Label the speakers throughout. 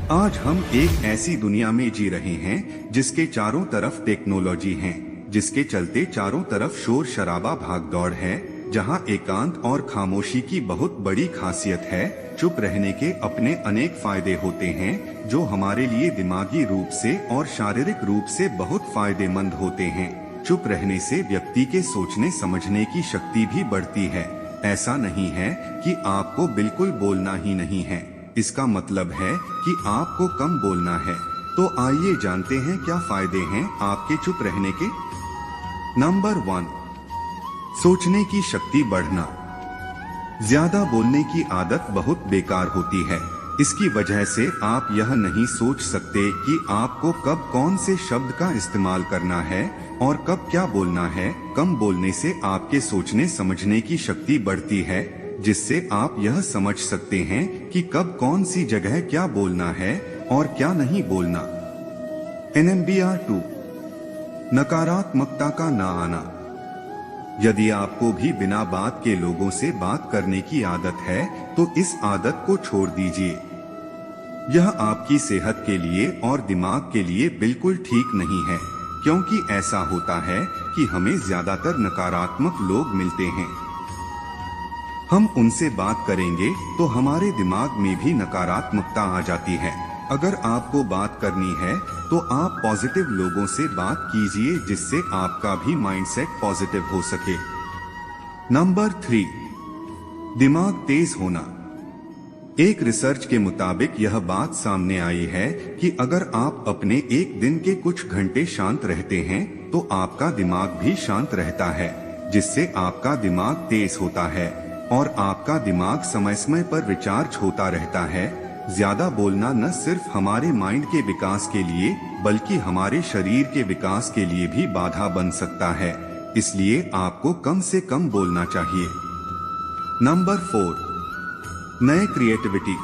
Speaker 1: आज हम एक ऐसी दुनिया में जी रहे हैं जिसके चारों तरफ टेक्नोलॉजी है, जिसके चलते चारों तरफ शोर शराबा भागदौड़ है, जहां एकांत और खामोशी की बहुत बड़ी खासियत है। चुप रहने के अपने अनेक फायदे होते हैं जो हमारे लिए दिमागी रूप से और शारीरिक रूप से बहुत फायदेमंद होते हैं। चुप रहने से व्यक्ति के सोचने समझने की शक्ति भी बढ़ती है। ऐसा नहीं है कि आपको बिल्कुल बोलना ही नहीं है, इसका मतलब है कि आपको कम बोलना है। तो आइए जानते हैं क्या फायदे हैं आपके चुप रहने के। नंबर 1, सोचने की शक्ति बढ़ना। ज्यादा बोलने की आदत बहुत बेकार होती है। इसकी वजह से आप यह नहीं सोच सकते कि आपको कब कौन से शब्द का इस्तेमाल करना है और कब क्या बोलना है। कम बोलने से आपके सोचने समझने की शक्ति बढ़ती है, जिससे आप यह समझ सकते हैं कि कब कौन सी जगह क्या बोलना है और क्या नहीं बोलना। NMBR 2, नकारात्मकता का ना आना। यदि आपको भी बिना बात के लोगों से बात करने की आदत है तो इस आदत को छोड़ दीजिए। यह आपकी सेहत के लिए और दिमाग के लिए बिल्कुल ठीक नहीं है, क्योंकि ऐसा होता है कि हमें ज्यादातर नकारात्मक लोग मिलते हैं। हम उनसे बात करेंगे तो हमारे दिमाग में भी नकारात्मकता आ जाती है। अगर आपको बात करनी है तो आप पॉजिटिव लोगों से बात कीजिए, जिससे आपका भी माइंडसेट पॉजिटिव हो सके। नंबर 3, दिमाग तेज होना। एक रिसर्च के मुताबिक यह बात सामने आई है कि अगर आप अपने एक दिन के कुछ घंटे शांत रहते हैं तो आपका दिमाग भी शांत रहता है, जिससे आपका दिमाग तेज होता है और आपका दिमाग समय समय पर रिचार्ज होता रहता है। ज्यादा बोलना न सिर्फ हमारे माइंड के विकास के लिए बल्कि हमारे शरीर के विकास के लिए भी बाधा बन सकता है, इसलिए आपको कम से कम बोलना चाहिए। नंबर 4, नए क्रिएटिविटी।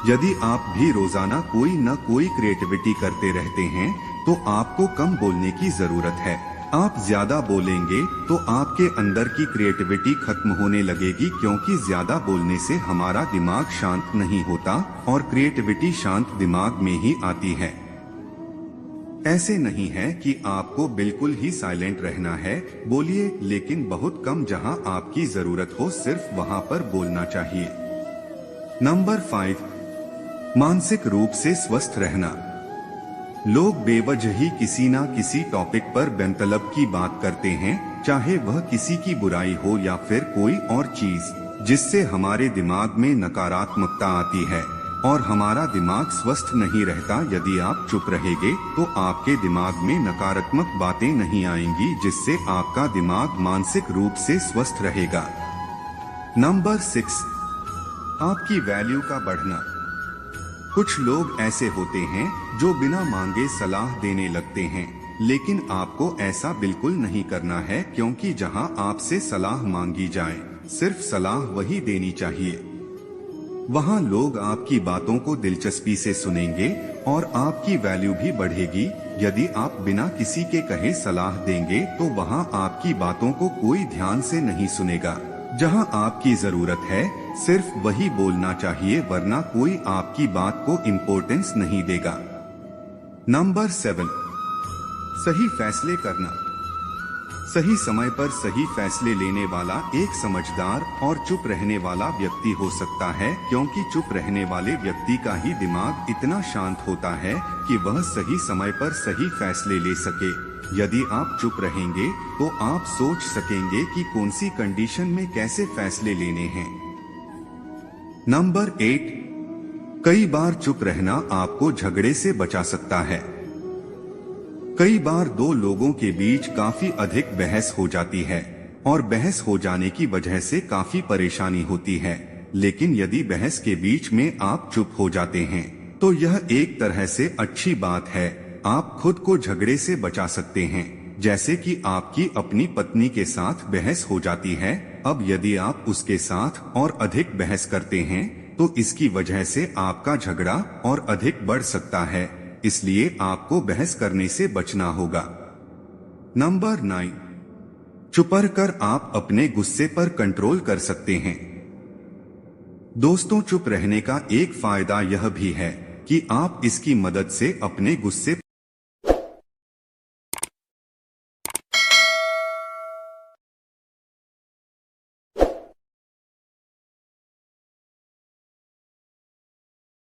Speaker 1: यदि आप भी रोजाना कोई न कोई क्रिएटिविटी करते रहते हैं तो आपको कम बोलने की जरूरत है। आप ज्यादा बोलेंगे तो आपके अंदर की क्रिएटिविटी खत्म होने लगेगी, क्योंकि ज्यादा बोलने से हमारा दिमाग शांत नहीं होता और क्रिएटिविटी शांत दिमाग में ही आती है। ऐसे नहीं है कि आपको बिल्कुल ही साइलेंट रहना है, बोलिए, लेकिन बहुत कम। जहां आपकी जरूरत हो सिर्फ वहां पर बोलना चाहिए। नंबर 5, मानसिक रूप से स्वस्थ रहना। लोग बेवजह ही किसी ना किसी टॉपिक पर बेमतलब की बात करते हैं, चाहे वह किसी की बुराई हो या फिर कोई और चीज, जिससे हमारे दिमाग में नकारात्मकता आती है और हमारा दिमाग स्वस्थ नहीं रहता। यदि आप चुप रहेंगे तो आपके दिमाग में नकारात्मक बातें नहीं आएंगी, जिससे आपका दिमाग मानसिक रूप से स्वस्थ रहेगा। नंबर 6, आपकी वैल्यू का बढ़ना। कुछ लोग ऐसे होते हैं जो बिना मांगे सलाह देने लगते हैं, लेकिन आपको ऐसा बिल्कुल नहीं करना है, क्योंकि जहां आपसे सलाह मांगी जाए सिर्फ सलाह वही देनी चाहिए। वहां लोग आपकी बातों को दिलचस्पी से सुनेंगे और आपकी वैल्यू भी बढ़ेगी। यदि आप बिना किसी के कहे सलाह देंगे तो वहां आपकी बातों को कोई ध्यान से नहीं सुनेगा। जहां आपकी जरूरत है सिर्फ वही बोलना चाहिए, वरना कोई आपकी बात को इम्पोर्टेंस नहीं देगा। नंबर 7, सही फैसले करना। सही समय पर सही फैसले लेने वाला एक समझदार और चुप रहने वाला व्यक्ति हो सकता है, क्योंकि चुप रहने वाले व्यक्ति का ही दिमाग इतना शांत होता है कि वह सही समय पर सही फैसले ले सके। यदि आप चुप रहेंगे तो आप सोच सकेंगे कि कौन सी कंडीशन में कैसे फैसले लेने हैं। नंबर 8, कई बार चुप रहना आपको झगड़े से बचा सकता है। कई बार दो लोगों के बीच काफी अधिक बहस हो जाती है और बहस हो जाने की वजह से काफी परेशानी होती है, लेकिन यदि बहस के बीच में आप चुप हो जाते हैं तो यह एक तरह से अच्छी बात है। आप खुद को झगड़े से बचा सकते हैं, जैसे कि आपकी अपनी पत्नी के साथ बहस हो जाती है। अब यदि आप उसके साथ और अधिक बहस करते हैं तो इसकी वजह से आपका झगड़ा और अधिक बढ़ सकता है, इसलिए आपको बहस करने से बचना होगा। नंबर 9, चुप कर आप अपने गुस्से पर कंट्रोल कर सकते हैं। दोस्तों, चुप रहने का एक फायदा यह भी है कि आप इसकी मदद से अपने गुस्से